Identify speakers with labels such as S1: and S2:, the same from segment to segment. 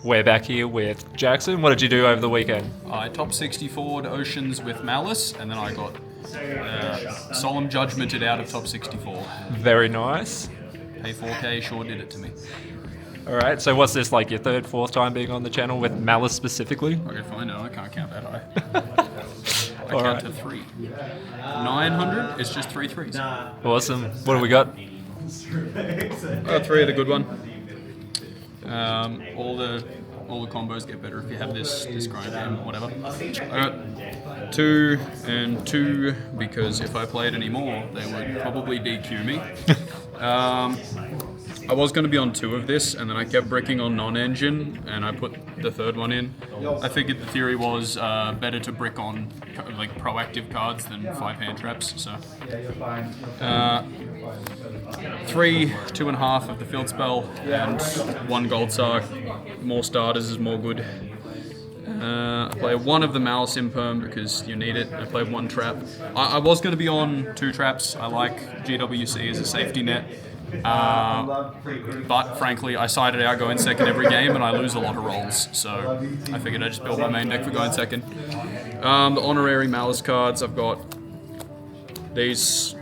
S1: We're back here with Jackson. What did you do over the weekend?
S2: I top 64'd Oceans with Maliss, and then I got solemn judgmented out of top 64.
S1: Very nice.
S2: Hey 4K sure did it to me.
S1: Alright, so what's this, like your third, fourth time being on the channel with Maliss specifically?
S2: Okay, fine, no, I can't count that high. I count
S1: Alright.
S2: to 3. 900, it's just 3 threes.
S1: Awesome. What do we got?
S2: 3 are the good one. All the combos get better if you have this grind game or whatever. I got 2 and 2 because if I played any more, they would probably DQ me. I was going to be on 2 of this, and then I kept bricking on non-engine, and I put the third one in. I figured the theory was better to brick on like proactive cards than 5 hand traps. So 3, 2.5 of the field spell, and 1 gold sark. More starters is more good. I play 1 of the Maliss Imperm because you need it. I played 1 trap. I was going to be on 2 traps. I like GWC as a safety net. But frankly, I sided out going second every game and I lose a lot of rolls, so I figured I'd just build my main deck for going second. The honorary Maliss cards, I've got these.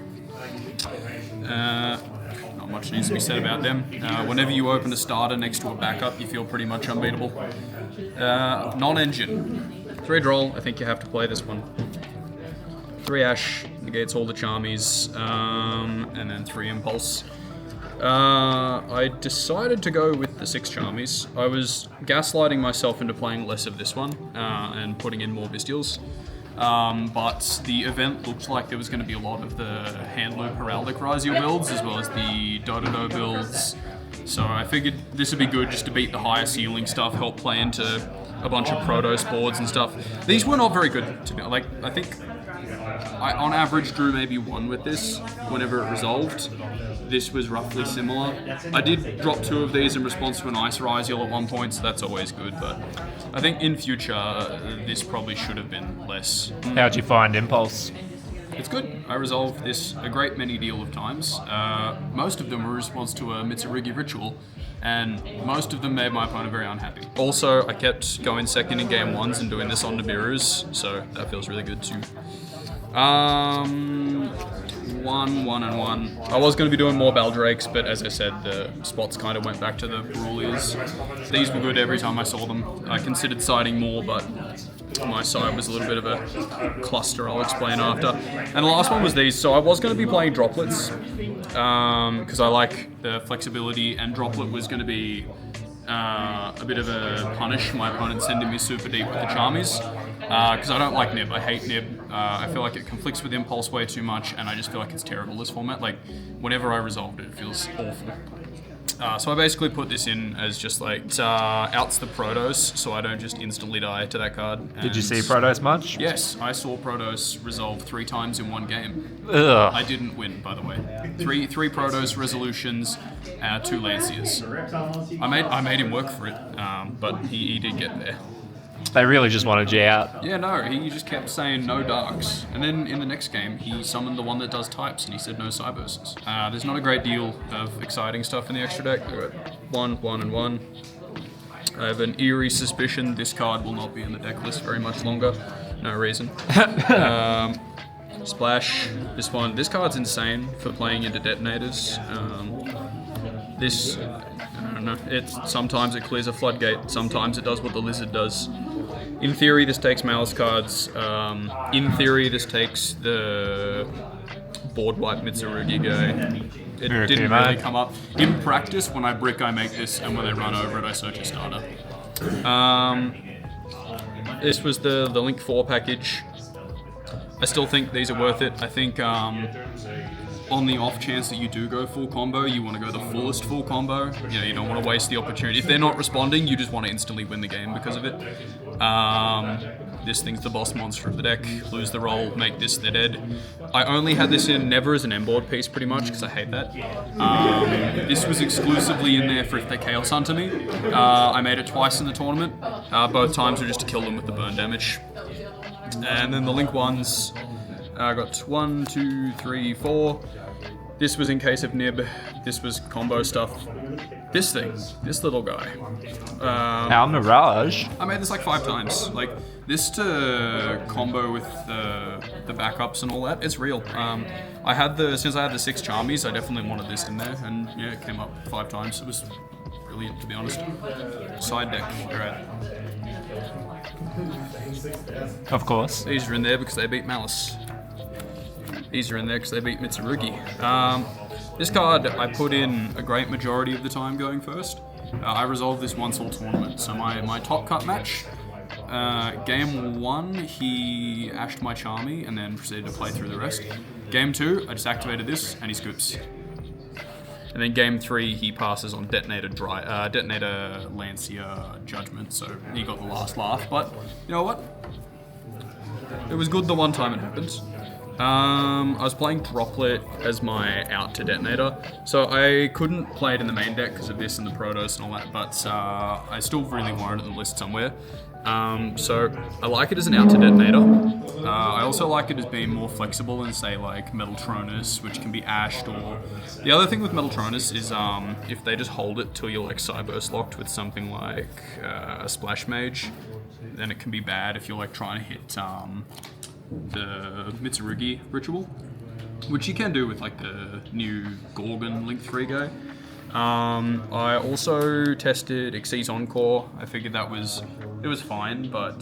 S2: Not much needs to be said about them. Whenever you open a starter next to a backup, you feel pretty much unbeatable. Non-engine. 3 draw, I think you have to play this one. 3 Ash, negates all the Charmies, and then 3 Impulse. I decided to go with the 6 Charmies. I was gaslighting myself into playing less of this one and putting in more Bestials. But the event looked like there was going to be a lot of the Hand Loop Heraldic Razio builds as well as the Dododo builds. So I figured this would be good just to beat the higher ceiling stuff, help play into a bunch of Protos boards and stuff. These were not very good to me. Like, I think I on average drew maybe 1 with this whenever it resolved. This was roughly similar. I did drop 2 of these in response to an Ice Ryziel at one point, so that's always good, but I think in future this probably should have been less.
S1: How'd you find Impulse?
S2: It's good. I resolved this a great many deal of times. Most of them were in response to a Mitsurugi ritual, and most of them made my opponent very unhappy. Also, I kept going second in game 1s and doing this on Nibiru's, so that feels really good too. 1, 1, and 1. I was going to be doing more Baldrakes, but as I said, the spots kind of went back to the rulies. These were good every time I saw them. I considered siding more, but my side was a little bit of a cluster, I'll explain after. And the last one was these. So I was going to be playing Droplets, because I like the flexibility, and Droplet was going to be a bit of a punish my opponent sending me super deep with the Charmies. Because I don't like Nib. I hate Nib. I feel like it conflicts with Impulse way too much, and I just feel like it's terrible, this format. Like, whenever I resolved it, it feels awful. So I basically put this in as just like, outs the Protos, so I don't just instantly die to that card.
S1: Did you see Protos much?
S2: Yes, I saw Protos resolve 3 times in 1 game.
S1: Ugh.
S2: I didn't win, by the way. 3 Protos resolutions, 2 Lanciers. I made him work for it, but he did get there.
S1: They really just wanted you out.
S2: Yeah, no, he just kept saying no darks. And then in the next game, he summoned the one that does types, and he said no cyberses. There's not a great deal of exciting stuff in the extra deck. I got 1, 1, and 1. I have an eerie suspicion this card will not be in the deck list very much longer. No reason. Splash. This card's insane for playing into detonators. This, I don't know, sometimes it clears a floodgate, sometimes it does what the lizard does. In theory, this takes Maliss cards. In theory, this takes the board wipe Mitsurugi guy. It didn't really come up. In practice, when I brick, I make this, and when they run over it, I search a starter. This was the Link 4 package. I still think these are worth it. I think on the off chance that you do go full combo, you want to go the fullest full combo. You know, you don't want to waste the opportunity. If they're not responding, you just want to instantly win the game because of it. This thing's the boss monster of the deck. Lose the roll, make this the dead. I only had this in never as an M-board piece pretty much because I hate that. This was exclusively in there for if they Chaos Hunter me. I made it twice in the tournament. Both times were just to kill them with the burn damage. And then the Link ones, I got 1, 2, 3, 4. This was in case of Nib. This was combo stuff. This thing, this little guy.
S1: Our Mirage.
S2: I made this like 5 times. Like this to combo with the backups and all that. It's real. Since I had the 6 Charmies, I definitely wanted this in there, and yeah, it came up 5 times. It was brilliant, to be honest. Side deck, alright.
S1: Of course.
S2: These are in there because they beat Maliss. These are in there because they beat Mitsurugi. This card I put in a great majority of the time going first. I resolved this once all tournament. So my top cut match, game 1 he ashed my Charmy and then proceeded to play through the rest. Game 2 I just activated this and he scoops. And then game 3 he passes on Detonator Lancia Judgment, so he got the last laugh. But you know what? It was good the one time it happened. I was playing Droplet as my out to Detonator, so I couldn't play it in the main deck because of this and the Protoss and all that, but I still really wanted it in the list somewhere. So I like it as an out to Detonator. I also like it as being more flexible than, say, like Metal Tronus, which can be ashed, or... The other thing with Metal Tronus is if they just hold it till you're like Cyburst locked with something like a Splash Mage, then it can be bad if you're like trying to hit the Mitsurugi ritual, which you can do with like the new Gorgon Link 3 guy. I also tested Xyz Encore. I figured it was fine, but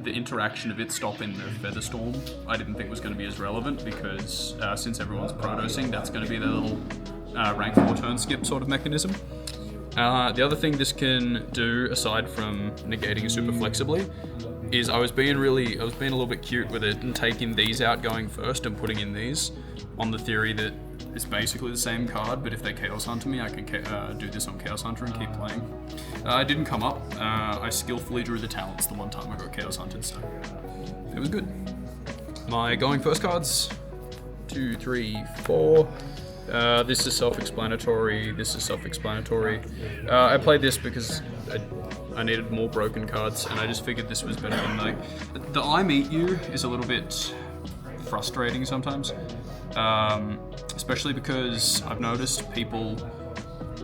S2: the interaction of it stopping the Featherstorm I didn't think was going to be as relevant, because since everyone's Protosing, that's going to be their little rank 4 turn skip sort of mechanism. The other thing this can do, aside from negating it super flexibly, is I was being a little bit cute with it and taking these out going first and putting in these on the theory that it's basically the same card, but if they Chaos Hunter me, I can do this on Chaos Hunter and keep playing. It didn't come up. I skillfully drew the talents the one time I got Chaos Hunted, so it was good. My going first cards, 2, 3, 4. This is self-explanatory, this is self-explanatory. I played this because I needed more broken cards, and I just figured this was better than like... The I Meet You is a little bit frustrating sometimes, especially because I've noticed people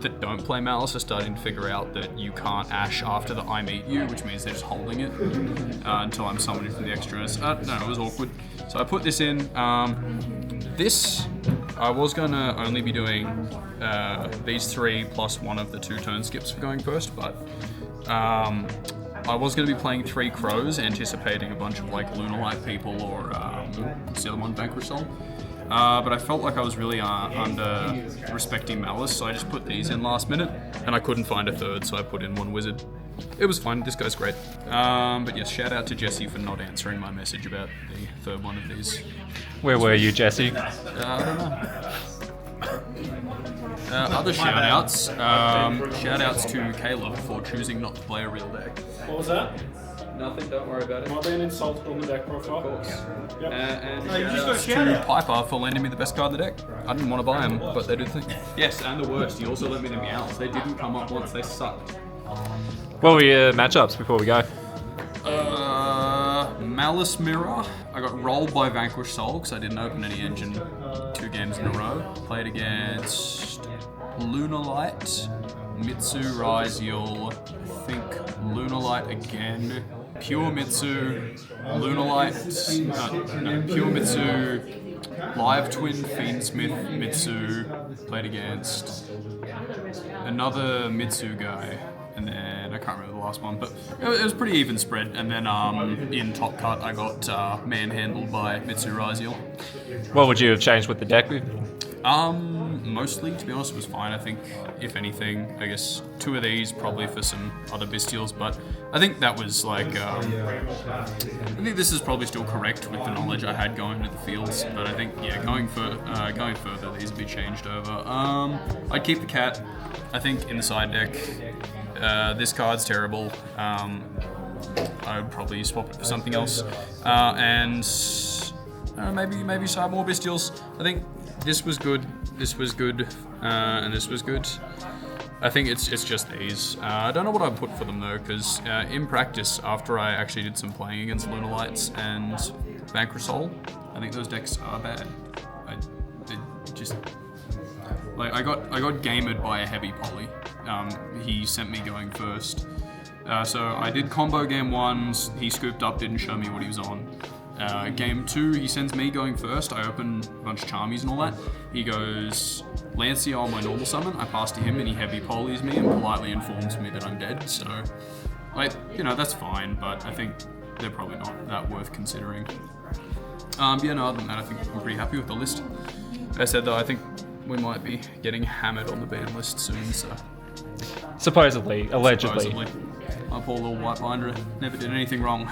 S2: that don't play Maliss are starting to figure out that you can't ash after the I Meet You, which means they're just holding it until I'm summoning from the extras. No, it was awkward. So I put this in. This, I was going to only be doing these 3 plus one of the 2 turn skips for going first, but I was going to be playing 3 Crows, anticipating a bunch of like Lunalight people or what's the other one, Vanquish Soul. But I felt like I was really under respecting Maliss, so I just put these in last minute, and I couldn't find a third, so I put in 1 Wizard. It was fine, this guy's great. But yes, shout out to Jesse for not answering my message about the third one of these.
S1: Where were you, Jesse?
S2: I don't know. Other shout-outs. Shout-outs to Caleb for choosing not to play a real deck.
S3: What was that?
S2: Nothing, don't worry about it.
S3: Am I being insulted on the deck profile?
S2: Of course.
S3: Yep.
S2: And
S3: No, you just got
S2: shout-outs
S3: shout
S2: to
S3: out.
S2: Piper for lending me the best card in the deck. I didn't want to buy them, but they did the thing. Yes, and the worst, he also lent me the Meows. They didn't come up once, they sucked.
S1: What were your matchups before we go?
S2: Maliss Mirror. I got rolled by Vanquish Soul because I didn't open any engine 2 games in a row. Played against Lunalight, Mitsu, Ryziel, I think Lunalight again, Pure Mitsu, Lunalight, Pure Mitsu, Live Twin, Fiendsmith, Mitsu. Played against another Mitsu guy. And then, I can't remember the last one, but it was pretty even spread. And then in Top Cut, I got manhandled by Mitsu Ryziel.
S1: What would you have changed with the deck?
S2: Mostly, to be honest, it was fine. I think, if anything, I guess 2 of these probably for some other Bestials, but I think that was like, I think this is probably still correct with the knowledge I had going into the fields, but I think, yeah, going further, these would be changed over. I'd keep the cat. I think in the side deck, this card's terrible. I would probably swap it for something else, and maybe side more Bestials. I think this was good, this was good, and this was good. I think it's just these. I don't know what I'd put for them though, because in practice, after I actually did some playing against Lunalights and Vanquish Soul, I think those decks are bad. Like I got gamered by a heavy poly. He sent me going first. So I did combo game 1, he scooped up, didn't show me what he was on. Game 2, he sends me going first, I open a bunch of charmies and all that. He goes Lancia on my normal summon, I pass to him and he heavy polies me and politely informs me that I'm dead, so... Like, you know, that's fine, but I think they're probably not that worth considering. But yeah, no, other than that, I think I'm pretty happy with the list. As I said though, I think we might be getting hammered on the ban list soon, so...
S1: Supposedly, allegedly.
S2: Supposedly. My poor little white binder never did anything wrong.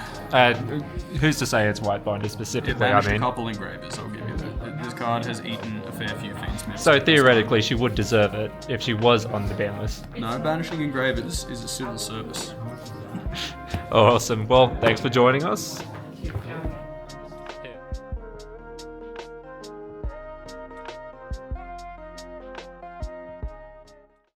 S1: Who's to say it's White Binder
S2: It
S1: specifically?
S2: banished
S1: I mean,
S2: a couple engravers, I'll give you that. This card has eaten a fair few Fiendsmiths.
S1: so theoretically, she would deserve it if she was on the ban list.
S2: No, banishing engravers is a civil service.
S1: Awesome. Well, thanks for joining us.